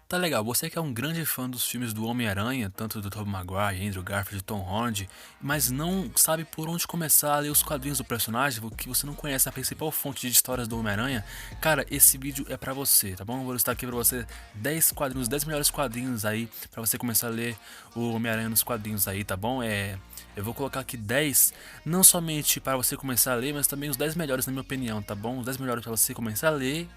Tá legal, você que é um grande fã dos filmes do Homem-Aranha, tanto do Tobey Maguire, Andrew Garfield, Tom Holland, mas não sabe por onde começar a ler os quadrinhos do personagem, que você não conhece a principal fonte de histórias do Homem-Aranha, cara, esse vídeo é pra você, tá bom? Eu vou listar aqui pra você 10 quadrinhos, 10 melhores quadrinhos aí, pra você começar a ler o Homem-Aranha nos quadrinhos aí, tá bom? Eu vou colocar aqui 10, não somente para você começar a ler, mas também os 10 melhores na minha opinião, tá bom? Os 10 melhores pra você começar a ler,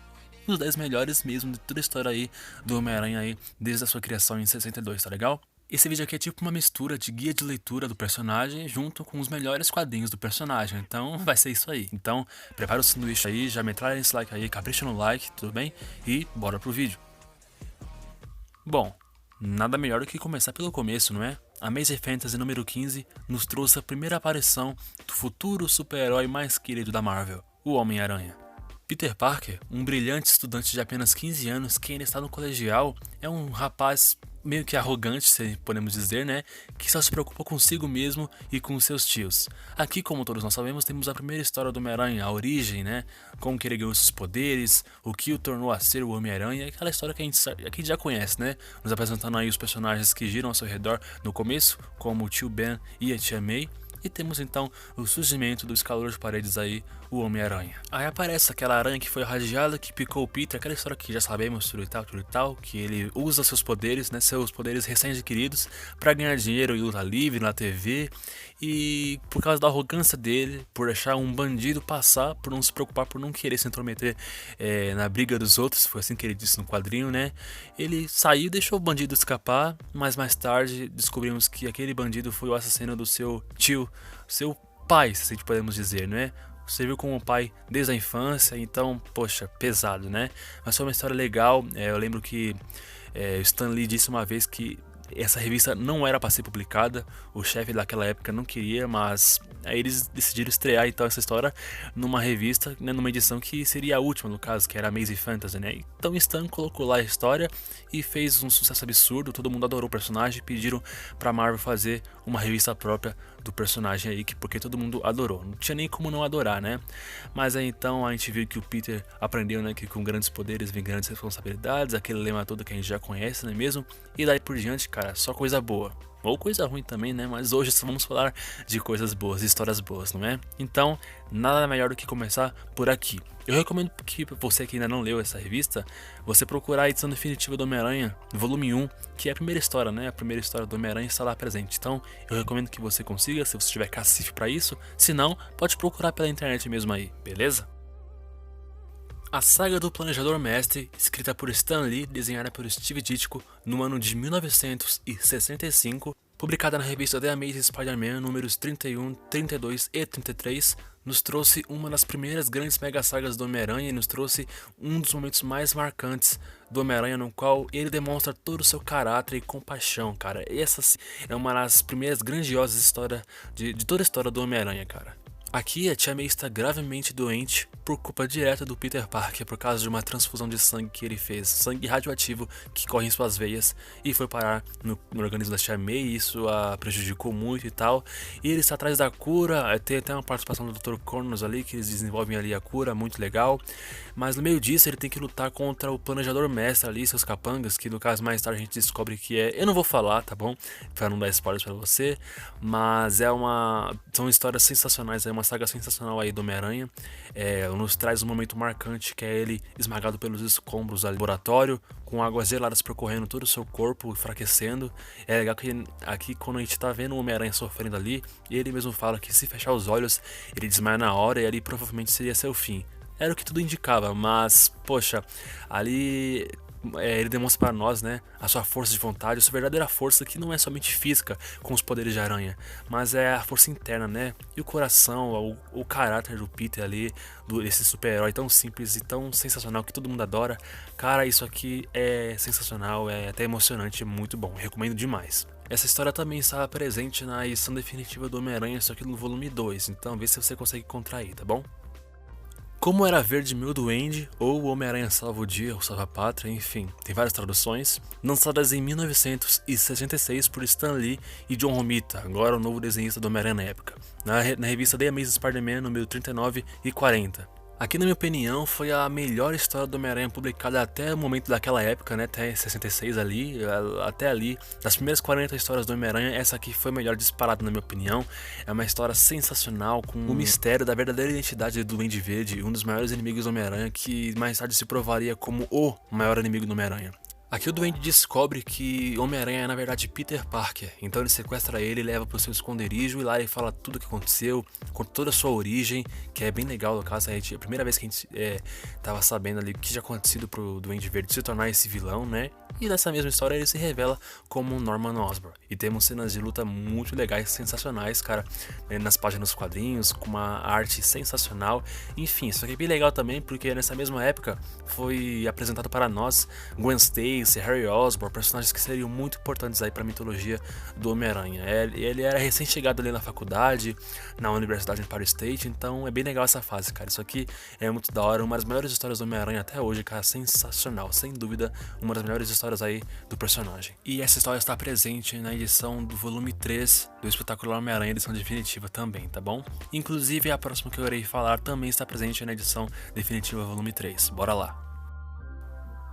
os 10 melhores mesmo de toda a história aí do Homem-Aranha aí, desde a sua criação em 62, tá legal? Esse vídeo aqui é tipo uma mistura de guia de leitura do personagem junto com os melhores quadrinhos do personagem, então vai ser isso aí. Então, prepara o sanduíche aí, já metralha esse like aí, capricha no like, tudo bem? E bora pro vídeo. Bom, nada melhor do que começar pelo começo, não é? Amazing Fantasy número 15 nos trouxe a primeira aparição do futuro super-herói mais querido da Marvel, o Homem-Aranha. Peter Parker, um brilhante estudante de apenas 15 anos que ainda está no colegial, é um rapaz meio que arrogante, se podemos dizer, né? Que só se preocupa consigo mesmo e com seus tios. Aqui, como todos nós sabemos, temos a primeira história do Homem-Aranha, a origem, né? Como que ele ganhou seus poderes, o que o tornou a ser o Homem-Aranha, aquela história que a gente já conhece, né? Nos apresentando aí os personagens que giram ao seu redor no começo, como o tio Ben e a tia May. E temos então o surgimento do escalador de paredes aí, o Homem-Aranha. Aí aparece aquela aranha que foi irradiada, que picou o Peter, aquela história que já sabemos, tudo e tal, que ele usa seus poderes, né, seus poderes recém-adquiridos, para ganhar dinheiro em luta livre, na TV, e por causa da arrogância dele, por deixar um bandido passar, por não se preocupar, por não querer se intrometer na briga dos outros, foi assim que ele disse no quadrinho, né, ele saiu e deixou o bandido escapar, mas mais tarde descobrimos que aquele bandido foi o assassino do seu tio, seu pai, se assim podemos dizer, né? Serviu como pai desde a infância, então, poxa, pesado, né? Mas foi uma história legal. Eu lembro que Stan Lee disse uma vez que essa revista não era para ser publicada, o chefe daquela época não queria, mas aí eles decidiram estrear então essa história numa revista, né, numa edição que seria a última no caso, que era Amazing Fantasy, né? Então Stan colocou lá a história e fez um sucesso absurdo, todo mundo adorou o personagem, pediram pra Marvel fazer uma revista própria do personagem aí, porque todo mundo adorou, não tinha nem como não adorar, né? Mas aí então a gente viu que o Peter aprendeu, né, que com grandes poderes vem grandes responsabilidades, aquele lema todo que a gente já conhece, não é mesmo? E daí por diante, cara, só coisa boa. Ou coisa ruim também, né? Mas hoje só vamos falar de coisas boas, histórias boas, não é? Então, nada melhor do que começar por aqui. Eu recomendo que você que ainda não leu essa revista, você procurar a edição definitiva do Homem-Aranha, volume 1, que é a primeira história, né? A primeira história do Homem-Aranha está lá presente. Então, eu recomendo que você consiga, se você tiver cacife para isso. Se não, pode procurar pela internet mesmo aí, beleza? A saga do Planejador Mestre, escrita por Stan Lee, desenhada por Steve Ditko no ano de 1965, publicada na revista The Amazing Spider-Man números 31, 32 e 33, nos trouxe uma das primeiras grandes mega sagas do Homem-Aranha e nos trouxe um dos momentos mais marcantes do Homem-Aranha, no qual ele demonstra todo o seu caráter e compaixão, cara. Essa é uma das primeiras grandiosas histórias de toda a história do Homem-Aranha, cara. Aqui a Tia May está gravemente doente por culpa direta do Peter Parker por causa de uma transfusão de sangue que ele fez, sangue radioativo que corre em suas veias e foi parar no organismo da Tia May, e isso a prejudicou muito e tal. E ele está atrás da cura, tem até uma participação do Dr. Connors ali que eles desenvolvem ali a cura, muito legal. Mas no meio disso ele tem que lutar contra o Planejador Mestre ali, seus capangas, que no caso mais tarde a gente descobre que é... Eu não vou falar, tá bom? Pra não dar spoilers pra você, mas são histórias sensacionais, é uma saga sensacional aí do Homem-Aranha. Nos traz um momento marcante que é ele esmagado pelos escombros ali do laboratório, com águas geladas percorrendo todo o seu corpo, enfraquecendo. É legal que aqui quando a gente tá vendo o Homem-Aranha sofrendo ali, ele mesmo fala que se fechar os olhos, ele desmaia na hora e ali provavelmente seria seu fim. Era o que tudo indicava, mas, poxa, ali ele demonstra para nós, né, a sua força de vontade, a sua verdadeira força, que não é somente física com os poderes de aranha, mas é a força interna, né, e o coração, o caráter do Peter ali, desse super-herói tão simples e tão sensacional que todo mundo adora. Cara, isso aqui é sensacional, é até emocionante, é muito bom, recomendo demais. Essa história também está presente na edição definitiva do Homem-Aranha, só que no volume 2, então vê se você consegue encontrar aí, tá bom? Como Era Verde Meu Duende, ou O Homem-Aranha Salva o Dia, ou Salva a Pátria, enfim, tem várias traduções, lançadas em 1966 por Stan Lee e John Romita, agora o novo desenhista do Homem-Aranha na época, na revista The Amazing Spider-Man número 39 e 40. Aqui, na minha opinião, foi a melhor história do Homem-Aranha publicada até o momento daquela época, né? Até 66 ali, até ali. Das primeiras 40 histórias do Homem-Aranha, essa aqui foi a melhor disparada, na minha opinião. É uma história sensacional, com o mistério da verdadeira identidade do Duende Verde, um dos maiores inimigos do Homem-Aranha, que mais tarde se provaria como o maior inimigo do Homem-Aranha. Aqui o Duende descobre que Homem-Aranha é na verdade Peter Parker, então ele sequestra ele, leva pro seu esconderijo e lá ele fala tudo o que aconteceu, conta toda a sua origem, que é bem legal no caso, a primeira vez que a gente tava sabendo ali o que tinha acontecido pro Duende Verde se tornar esse vilão, né? E nessa mesma história ele se revela como Norman Osborn. E temos cenas de luta muito legais, sensacionais, cara, nas páginas dos quadrinhos, com uma arte sensacional. Enfim, isso aqui é bem legal também, porque nessa mesma época foi apresentado para nós Gwen Stacy, Harry Osborn, personagens que seriam muito importantes aí para a mitologia do Homem-Aranha. Ele era recém-chegado ali na faculdade, na Universidade Empire State, então é bem legal essa fase, cara. Isso aqui é muito da hora, uma das melhores histórias do Homem-Aranha até hoje, cara, sensacional, sem dúvida, uma das melhores histórias aí do personagem. E essa história está presente na edição do volume 3 do Espetacular Homem-Aranha, edição definitiva também, tá bom? Inclusive a próxima que eu irei falar também está presente na edição definitiva volume 3. Bora lá!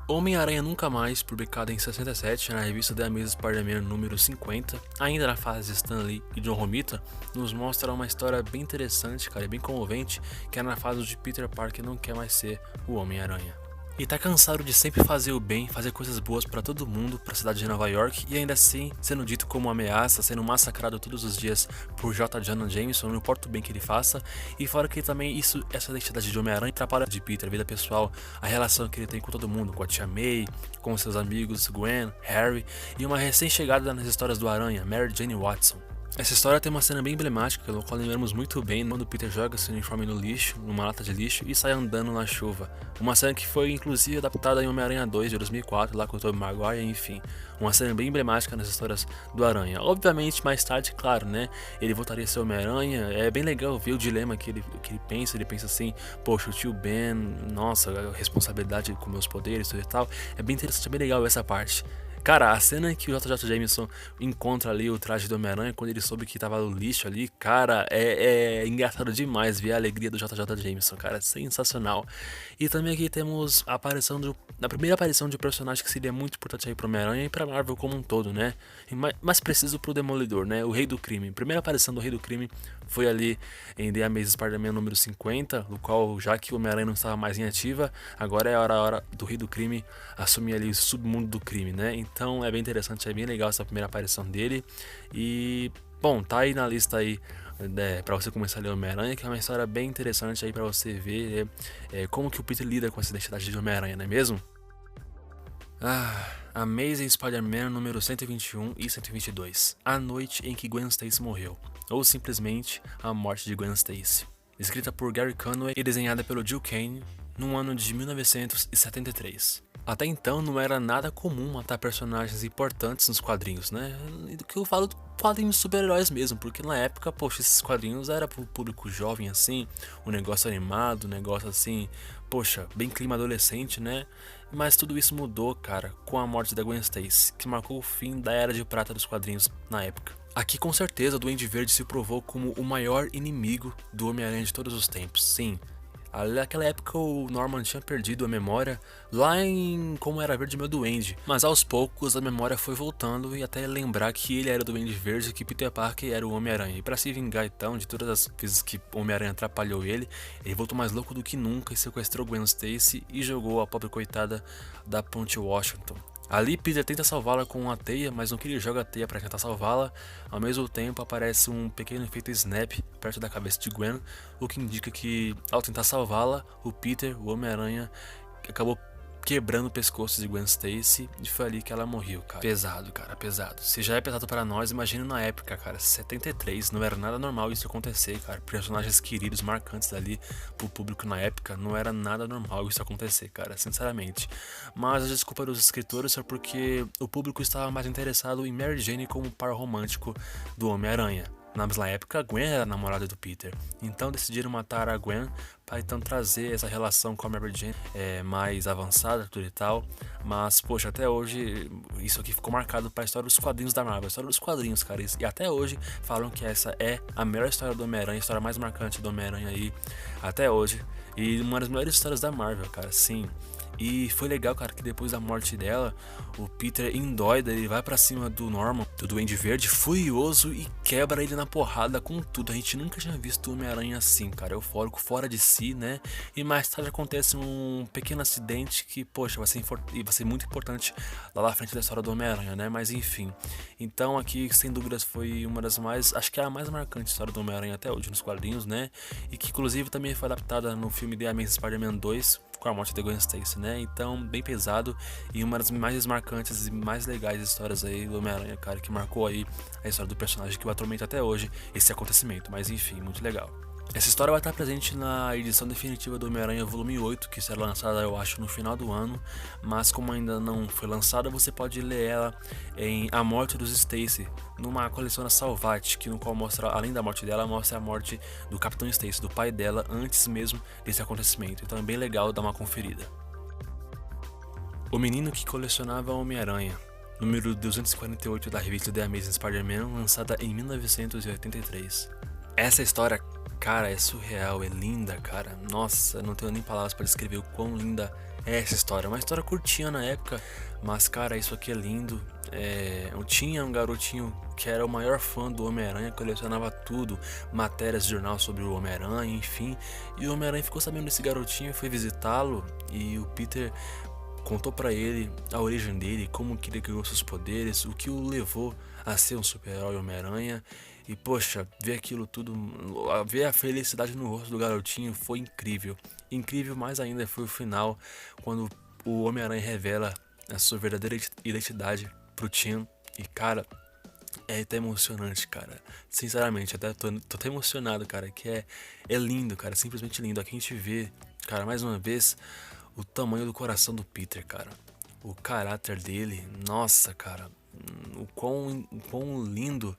Homem-Aranha Nunca Mais, publicado em 67 na revista The Amazing Spider-Man número 50, ainda na fase de Stan Lee e John Romita, nos mostra uma história bem interessante, cara, e bem comovente, que é na fase de Peter Parker não quer mais ser o Homem-Aranha. E tá cansado de sempre fazer o bem, fazer coisas boas pra todo mundo, pra cidade de Nova York, e ainda assim sendo dito como ameaça, sendo massacrado todos os dias por J. Jonah Jameson, não importa o bem que ele faça, e fora que também essa identidade de Homem-Aranha atrapalha de Peter, a vida pessoal, a relação que ele tem com todo mundo, com a tia May, com seus amigos Gwen, Harry, e uma recém-chegada nas histórias do Aranha, Mary Jane Watson. Essa história tem uma cena bem emblemática, no qual lembramos muito bem quando Peter joga seu uniforme no lixo, numa lata de lixo, e sai andando na chuva. Uma cena que foi inclusive adaptada em Homem-Aranha 2 de 2004, lá com o Tobey Maguire, enfim. Uma cena bem emblemática nas histórias do Aranha. Obviamente, mais tarde, claro, né, ele voltaria a ser Homem-Aranha. É bem legal ver o dilema que ele pensa assim, poxa, o tio Ben, nossa, a responsabilidade com meus poderes e tal. É bem interessante, é bem legal essa parte. Cara, a cena em que o JJ Jameson encontra ali o traje do Homem-Aranha quando ele soube que tava no lixo ali, cara, é engraçado demais ver a alegria do JJ Jameson, cara, sensacional. E também aqui temos a primeira aparição de um personagem que seria muito importante aí pro Homem-Aranha e pra Marvel como um todo, né? E mais preciso pro Demolidor, né? O Rei do Crime. A primeira aparição do Rei do Crime foi ali em The Amazing Spider-Man número 50, no qual, já que o Homem-Aranha não estava mais em ativa, agora é a hora do Rei do Crime assumir ali o submundo do crime, né? Então é bem interessante, é bem legal essa primeira aparição dele. E, bom, tá aí na lista aí, né, pra você começar a ler Homem-Aranha, que é uma história bem interessante aí pra você ver como que o Peter lida com essa identidade de Homem-Aranha, não é mesmo? Amazing Spider-Man número 121 e 122. A noite em que Gwen Stacy morreu, ou simplesmente a morte de Gwen Stacy. Escrita por Gary Conway e desenhada pelo Gil Kane no ano de 1973. Até então não era nada comum matar personagens importantes nos quadrinhos, né? Do que eu falo de quadrinhos de super-heróis mesmo, porque na época, poxa, esses quadrinhos era pro público jovem assim, um negócio animado, um negócio assim, poxa, bem clima adolescente, né? Mas tudo isso mudou, cara, com a morte da Gwen Stacy, que marcou o fim da era de prata dos quadrinhos na época. Aqui com certeza o Duende Verde se provou como o maior inimigo do Homem-Aranha de todos os tempos, sim. Naquela época o Norman tinha perdido a memória lá em Como Era Verde Meu Duende, mas aos poucos a memória foi voltando e até lembrar que ele era o Duende Verde e que Peter Parker era o Homem-Aranha. E pra se vingar então de todas as vezes que o Homem-Aranha atrapalhou ele voltou mais louco do que nunca e sequestrou Gwen Stacy e jogou a pobre coitada da Ponte Washington. Ali Peter tenta salvá-la com uma teia, mas no que ele joga a teia para tentar salvá-la, ao mesmo tempo aparece um pequeno efeito snap perto da cabeça de Gwen, o que indica que ao tentar salvá-la, o Peter, o Homem-Aranha, acabou quebrando o pescoço de Gwen Stacy e foi ali que ela morreu, cara. Pesado, cara, pesado. Se já é pesado para nós, imagina na época, cara, 73, não era nada normal isso acontecer, cara. Personagens queridos, marcantes ali pro público na época, não era nada normal isso acontecer, cara, sinceramente. Mas a desculpa dos escritores é porque o público estava mais interessado em Mary Jane como par romântico do Homem-Aranha. Na época, a Gwen era a namorada do Peter, então decidiram matar a Gwen para então trazer essa relação com a Mary Jane mais avançada, tudo e tal. Mas, poxa, até hoje isso aqui ficou marcado para a história dos quadrinhos da Marvel, a história dos quadrinhos, cara. E até hoje falam que essa é a melhor história do Homem-Aranha, a história mais marcante do Homem-Aranha aí, até hoje. E uma das melhores histórias da Marvel, cara, sim. E foi legal, cara, que depois da morte dela, o Peter, indóida, ele vai pra cima do Norman, do Duende Verde, furioso, e quebra ele na porrada com tudo. A gente nunca tinha visto o Homem-Aranha assim, cara, eufórico, fora de si, né? E mais tarde acontece um pequeno acidente que, poxa, vai ser muito importante lá na frente da história do Homem-Aranha, né? Mas enfim. Então aqui, sem dúvidas, foi uma das mais, acho que é a mais marcante história do Homem-Aranha até hoje nos quadrinhos, né? E que inclusive também foi adaptada no filme The Amazing Spider-Man 2, com a morte da Gwen Stacy, né? Então, bem pesado e uma das mais marcantes e mais legais histórias aí do Homem-Aranha, cara, que marcou aí a história do personagem que o atormenta até hoje, esse acontecimento. Mas enfim, muito legal. Essa história vai estar presente na edição definitiva do Homem-Aranha Volume 8, que será lançada, eu acho, no final do ano, mas como ainda não foi lançada, você pode ler ela em A Morte dos Stacy, numa coleção da Salvat, que no qual mostra, além da morte dela, mostra a morte do Capitão Stacy, do pai dela, antes mesmo desse acontecimento. Então é bem legal dar uma conferida. O menino que colecionava Homem-Aranha, número 248 da revista The Amazing Spider-Man, lançada em 1983. Essa história, cara, é surreal, é linda, cara. Nossa, não tenho nem palavras para descrever o quão linda é essa história. Uma história curtinha na época, mas, cara, isso aqui é lindo. Eu tinha um garotinho que era o maior fã do Homem-Aranha, colecionava tudo, matérias de jornal sobre o Homem-Aranha, enfim. E o Homem-Aranha ficou sabendo desse garotinho e foi visitá-lo. E o Peter contou pra ele a origem dele, como que ele ganhou seus poderes, o que o levou a ser um super-herói Homem-Aranha. E poxa, ver aquilo tudo, ver a felicidade no rosto do garotinho foi incrível. Incrível mais ainda foi o final, quando o Homem-Aranha revela a sua verdadeira identidade pro Tim. E cara, é até emocionante, cara. Sinceramente, tô até emocionado, cara. Que é lindo, cara. Simplesmente lindo. Aqui a gente vê, cara, mais uma vez, o tamanho do coração do Peter, cara. O caráter dele, nossa, cara. O quão lindo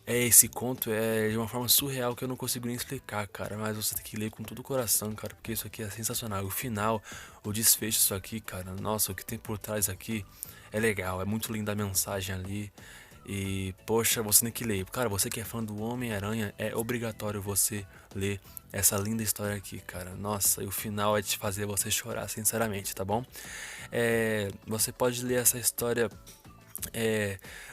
é esse conto, é de uma forma surreal que eu não consigo nem explicar, cara. Mas você tem que ler com todo o coração, cara, porque isso aqui é sensacional. O final, o desfecho disso aqui, cara, nossa, o que tem por trás aqui é legal, é muito linda a mensagem ali. E, poxa, você tem que ler. Cara, você que é fã do Homem-Aranha, é obrigatório você ler essa linda história aqui, cara. Nossa, e o final é de fazer você chorar, sinceramente, tá bom? Você pode ler essa história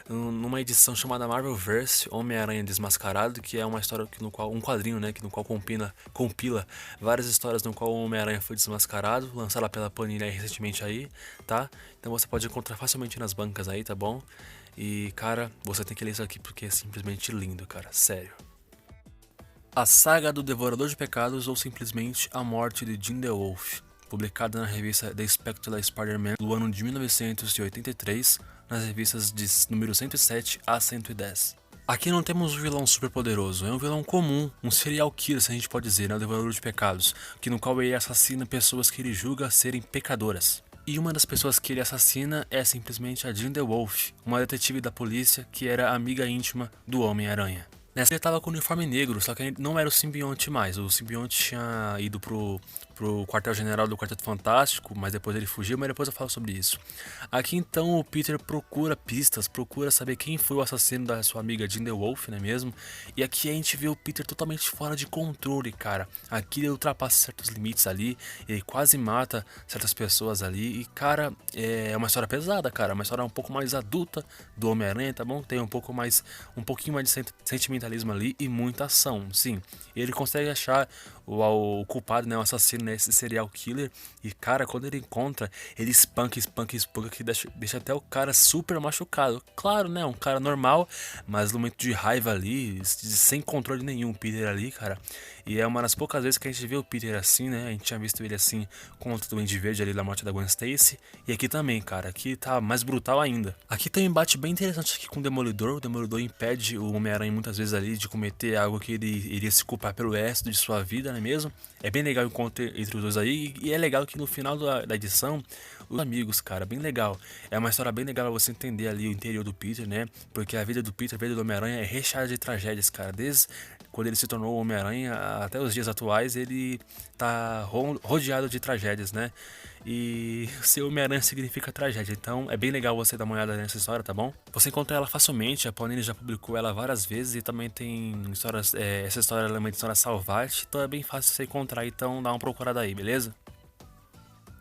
numa edição chamada Marvelverse, Homem-Aranha Desmascarado, que é uma história no qual, um quadrinho, né, que no qual compila várias histórias no qual o Homem-Aranha foi desmascarado, lançada pela Panini recentemente aí, tá? Então você pode encontrar facilmente nas bancas aí, tá bom? E cara, você tem que ler isso aqui porque é simplesmente lindo, cara, sério. A Saga do Devorador de Pecados, ou simplesmente A Morte de Jim the Wolf, publicada na revista The Spectacular Spider-Man do ano de 1983, nas revistas de número 107 a 110. Aqui não temos um vilão super poderoso, é um vilão comum, um serial killer, se a gente pode dizer, né, o Devorador de Pecados, que no qual ele assassina pessoas que ele julga serem pecadoras. E uma das pessoas que ele assassina é simplesmente a Jean the Wolf, uma detetive da polícia que era amiga íntima do Homem-Aranha. Nessa ele tava com o uniforme negro, só que ele não era o simbionte mais. O simbionte tinha ido pro quartel-general do Quarteto Fantástico, mas depois ele fugiu, mas depois eu falo sobre isso. Aqui então o Peter procura pistas, procura saber quem foi o assassino da sua amiga Jean the Wolf, não é mesmo? E aqui a gente vê o Peter totalmente fora de controle, cara. Aqui ele ultrapassa certos limites ali, ele quase mata certas pessoas ali. E cara, é uma história pesada, cara. Uma história um pouco mais adulta do Homem-Aranha, tá bom? Tem um pouquinho mais de sentimentalismo ali e muita ação, sim. Ele consegue achar o culpado, né, o assassino, né, esse serial killer. E cara, quando ele encontra, ele espanca, que deixa até o cara super machucado. Claro, né, um cara normal, mas no momento de raiva ali, sem controle nenhum, o Peter ali, cara. E é uma das poucas vezes que a gente vê o Peter assim, né? A gente tinha visto ele assim contra o Duende Verde ali na morte da Gwen Stacy. E aqui também, cara, aqui tá mais brutal ainda. Aqui tem um embate bem interessante aqui com o Demolidor impede o Homem-Aranha muitas vezes ali de cometer algo que ele iria se culpar pelo resto de sua vida, não é mesmo? É bem legal o encontro entre os dois aí, e é legal que no final da edição, os amigos, cara, bem legal. É uma história bem legal pra você entender ali o interior do Peter, né? Porque a vida do Peter, a vida do Homem-Aranha é recheada de tragédias, cara. Desde quando ele se tornou o Homem-Aranha até os dias atuais, ele tá rodeado de tragédias, né? E ser Homem-Aranha significa tragédia, então é bem legal você dar uma olhada nessa história, tá bom? Você encontra ela facilmente, a Panini já publicou ela várias vezes e também tem histórias, essa história ela é uma história salvage, então é bem fácil você encontrar, então dá uma procurada aí, beleza?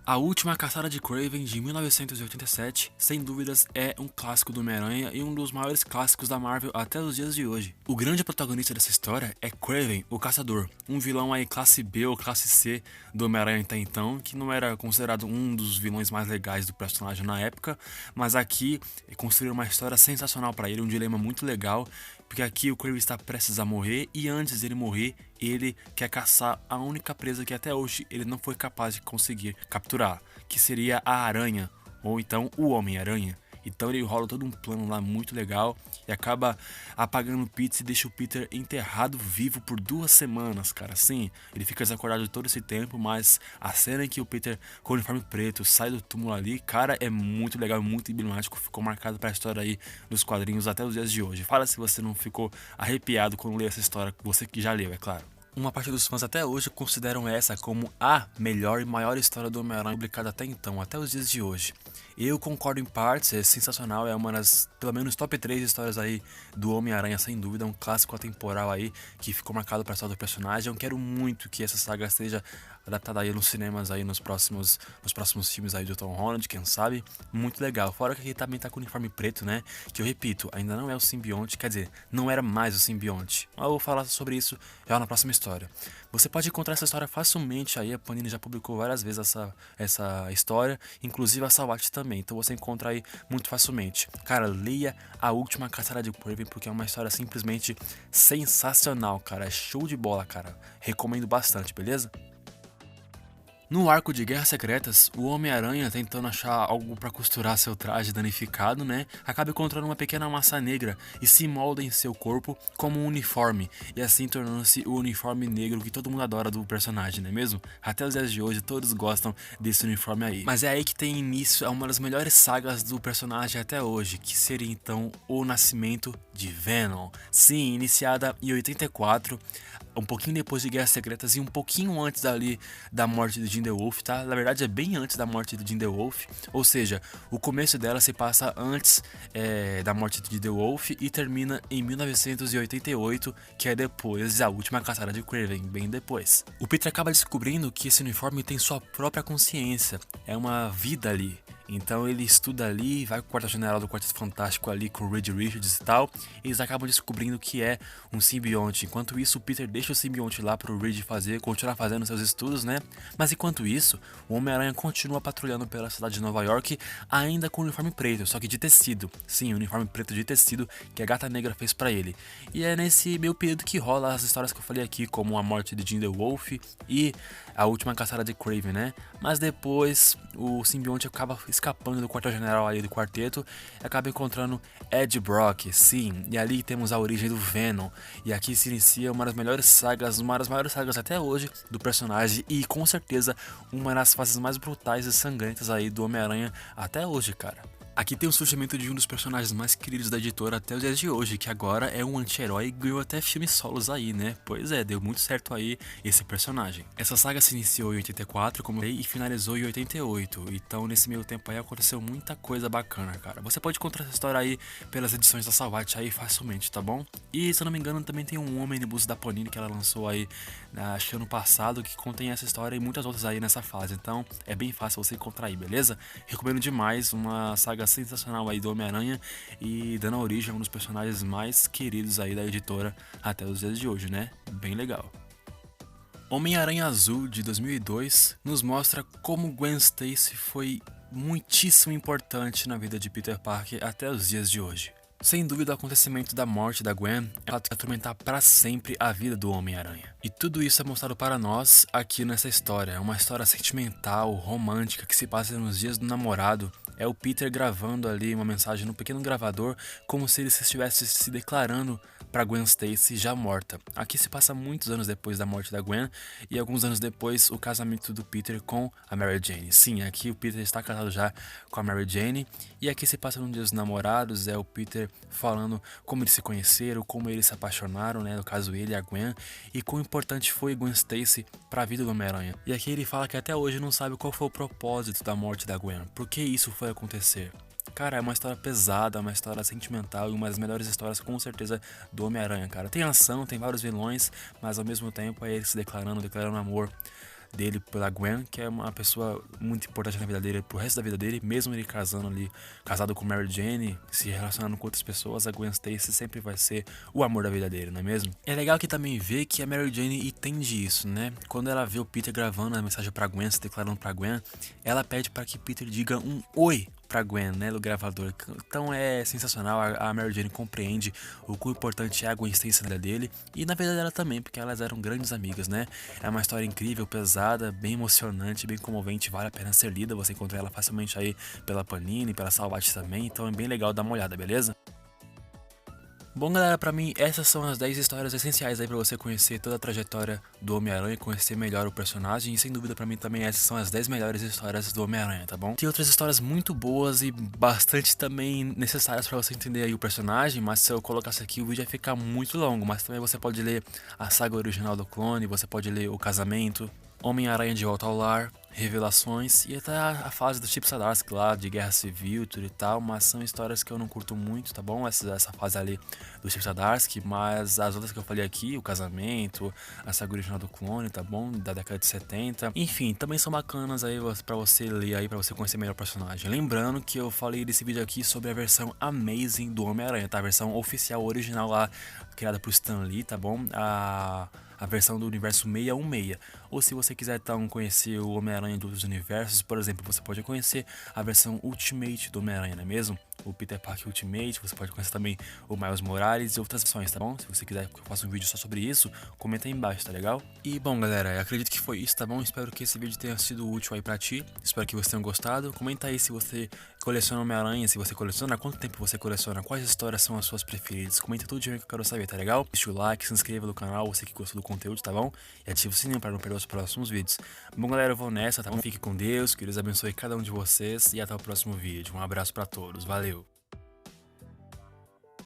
A Última Caçada de Kraven, de 1987, sem dúvidas é um clássico do Homem-Aranha e um dos maiores clássicos da Marvel até os dias de hoje. O grande protagonista dessa história é Kraven, o Caçador, um vilão aí classe B ou classe C do Homem-Aranha até então, que não era considerado um dos vilões mais legais do personagem na época, mas aqui construíram uma história sensacional para ele, um dilema muito legal, porque aqui o Kraven está prestes a morrer e antes dele morrer, ele quer caçar a única presa que até hoje ele não foi capaz de conseguir capturar, que seria a Aranha, ou então o Homem-Aranha. Então ele rola todo um plano lá muito legal e acaba apagando o Peter e deixa o Peter enterrado vivo por 2 semanas, cara. Sim, ele fica desacordado todo esse tempo, mas a cena em que o Peter com o uniforme preto sai do túmulo ali, cara, é muito legal, muito emblemático. Ficou marcado pra história aí dos quadrinhos até os dias de hoje. Fala se você não ficou arrepiado quando lê essa história, você que já leu, é claro. Uma parte dos fãs até hoje consideram essa como a melhor e maior história do Homem-Aranha publicada até então, até os dias de hoje. Eu concordo em partes, é sensacional, é uma das, pelo menos, top 3 histórias aí do Homem-Aranha, sem dúvida, um clássico atemporal aí, que ficou marcado para a história do personagem. Eu quero muito que essa saga seja adaptada aí nos cinemas aí nos próximos filmes aí do Tom Holland, quem sabe. Muito legal, fora que aqui também tá com o uniforme preto, né, que eu repito, ainda não é o simbionte, quer dizer, não era mais o simbionte. Mas eu vou falar sobre isso já na próxima história. Você pode encontrar essa história facilmente aí, a Panini já publicou várias vezes essa história, inclusive a Salvat também, então você encontra aí muito facilmente. Cara, leia A Última Caçada de Kraven, porque é uma história simplesmente sensacional, cara, é show de bola, cara, recomendo bastante, beleza? No arco de Guerras Secretas, o Homem-Aranha, tentando achar algo para costurar seu traje danificado, né, acaba encontrando uma pequena massa negra e se molda em seu corpo como um uniforme, e assim tornando-se o uniforme negro que todo mundo adora do personagem, não é mesmo? Até os dias de hoje todos gostam desse uniforme aí. Mas é aí que tem início a uma das melhores sagas do personagem até hoje, que seria então o nascimento de Venom. Sim, iniciada em 84, um pouquinho depois de Guerras Secretas e um pouquinho antes ali da morte de Jim the Wolf, tá? Na verdade é bem antes da morte de Jim the Wolf, ou seja, o começo dela se passa antes da morte de The Wolf e termina em 1988, que é depois da Última Caçada de Kraven, bem depois. O Peter acaba descobrindo que esse uniforme tem sua própria consciência, é uma vida ali. Então ele estuda ali, vai com o quartel-general do Quarteto Fantástico ali com o Reed Richards e tal, e eles acabam descobrindo que é um simbionte. Enquanto isso, o Peter deixa o simbionte lá pro Reed continuar fazendo seus estudos, né? Mas enquanto isso, o Homem-Aranha continua patrulhando pela cidade de Nova York, ainda com o uniforme preto, só que de tecido. Sim, o uniforme preto de tecido que a Gata Negra fez pra ele. E é nesse meio período que rola as histórias que eu falei aqui, como a morte de Jim the Wolf e a Última Caçada de Kraven, né? Mas depois o simbionte acaba escapando do quartel-general ali do quarteto e acaba encontrando Ed Brock, sim, e ali temos a origem do Venom, e aqui se inicia uma das melhores sagas, uma das maiores sagas até hoje do personagem e com certeza uma das fases mais brutais e sangrentas aí do Homem-Aranha até hoje, cara. Aqui tem o surgimento de um dos personagens mais queridos da editora até os dias de hoje, que agora é um anti-herói e ganhou até filmes solos aí, né? Pois é, deu muito certo aí esse personagem. Essa saga se iniciou em 84, como eu falei, e finalizou em 88. Então, nesse meio tempo aí, aconteceu muita coisa bacana, cara. Você pode encontrar essa história aí pelas edições da Salvat aí facilmente, tá bom? E, se eu não me engano, também tem um Omnibus da Panini que ela lançou aí, acho que ano passado, que contém essa história e muitas outras aí nessa fase. Então, é bem fácil você encontrar aí, beleza? Recomendo demais, uma saga sensacional aí do Homem-Aranha e dando origem a um dos personagens mais queridos aí da editora até os dias de hoje, né? Bem legal. Homem-Aranha Azul de 2002 nos mostra como Gwen Stacy foi muitíssimo importante na vida de Peter Parker até os dias de hoje. Sem dúvida, o acontecimento da morte da Gwen vai atormentar para sempre a vida do Homem-Aranha. E tudo isso é mostrado para nós aqui nessa história. É uma história sentimental, romântica, que se passa nos dias do namorado é o Peter gravando ali uma mensagem no pequeno gravador, como se ele estivesse se declarando para Gwen Stacy já morta. Aqui se passa muitos anos depois da morte da Gwen e alguns anos depois o casamento do Peter com a Mary Jane. Sim, aqui o Peter está casado já com a Mary Jane e aqui se passa no Dia dos Namorados, é o Peter falando como eles se conheceram, como eles se apaixonaram, né, no caso ele e a Gwen, e quão importante foi Gwen Stacy para a vida do Homem-Aranha. E aqui ele fala que até hoje não sabe qual foi o propósito da morte da Gwen, por que isso foi acontecer. Cara, é uma história pesada, uma história sentimental e uma das melhores histórias com certeza do Homem-Aranha, cara. Tem ação, tem vários vilões, mas ao mesmo tempo é ele se declarando amor dele pela Gwen, que é uma pessoa muito importante na vida dele, pro resto da vida dele, mesmo ele casando ali, casado com Mary Jane, se relacionando com outras pessoas, a Gwen Stacy sempre vai ser o amor da vida dele, não é mesmo? É legal que também vê que a Mary Jane entende isso, né? Quando ela vê o Peter gravando a mensagem pra Gwen, se declarando pra Gwen, ela pede para que Peter diga um oi pra Gwen, né, no gravador. Então é sensacional, a Mary Jane compreende o quão importante é a Gwen Stacy na vida dele e na vida dela também, porque elas eram grandes amigas, né? É uma história incrível, pesada, bem emocionante, bem comovente, vale a pena ser lida, você encontra ela facilmente aí pela Panini, pela Salvat também, então é bem legal dar uma olhada, beleza? Bom, galera, pra mim essas são as 10 histórias essenciais aí pra você conhecer toda a trajetória do Homem-Aranha, conhecer melhor o personagem e sem dúvida pra mim também essas são as 10 melhores histórias do Homem-Aranha, tá bom? Tem outras histórias muito boas e bastante também necessárias pra você entender aí o personagem, mas se eu colocasse aqui o vídeo ia ficar muito longo, mas também você pode ler a saga original do clone, você pode ler o casamento, Homem-Aranha de Volta ao Lar, Revelações e até a fase do Chip Zdarsky lá, de Guerra Civil tudo e tal, mas são histórias que eu não curto muito, tá bom? Essa fase ali do Chip Zdarsky, mas as outras que eu falei aqui, o casamento, a saga original do clone, tá bom? Da década de 70. Enfim, também são bacanas aí pra você ler aí, pra você conhecer melhor o personagem. Lembrando que eu falei desse vídeo aqui sobre a versão Amazing do Homem-Aranha, tá? A versão oficial, original lá, criada por Stan Lee, tá bom? A versão do universo 616. Ou se você quiser então conhecer o Homem-Aranha dos universos, por exemplo, você pode conhecer a versão Ultimate do Homem-Aranha, não é mesmo? O Peter Parker Ultimate, você pode conhecer também o Miles Morales e outras versões, tá bom? Se você quiser que eu faça um vídeo só sobre isso, comenta aí embaixo, tá legal? E bom, galera, eu acredito que foi isso, tá bom? Espero que esse vídeo tenha sido útil aí pra ti. Espero que vocês tenham gostado. Comenta aí se você coleciona Homem-Aranha, se você coleciona, há quanto tempo você coleciona, quais histórias são as suas preferidas. Comenta tudo que eu quero saber, tá legal? Deixa o like, se inscreva no canal, você que gostou do conteúdo, tá bom? E ativa o sininho para não perder os próximos vídeos. Bom, galera, eu vou nessa, tá bom? Fique com Deus, que Deus abençoe cada um de vocês e até o próximo vídeo. Um abraço pra todos, valeu!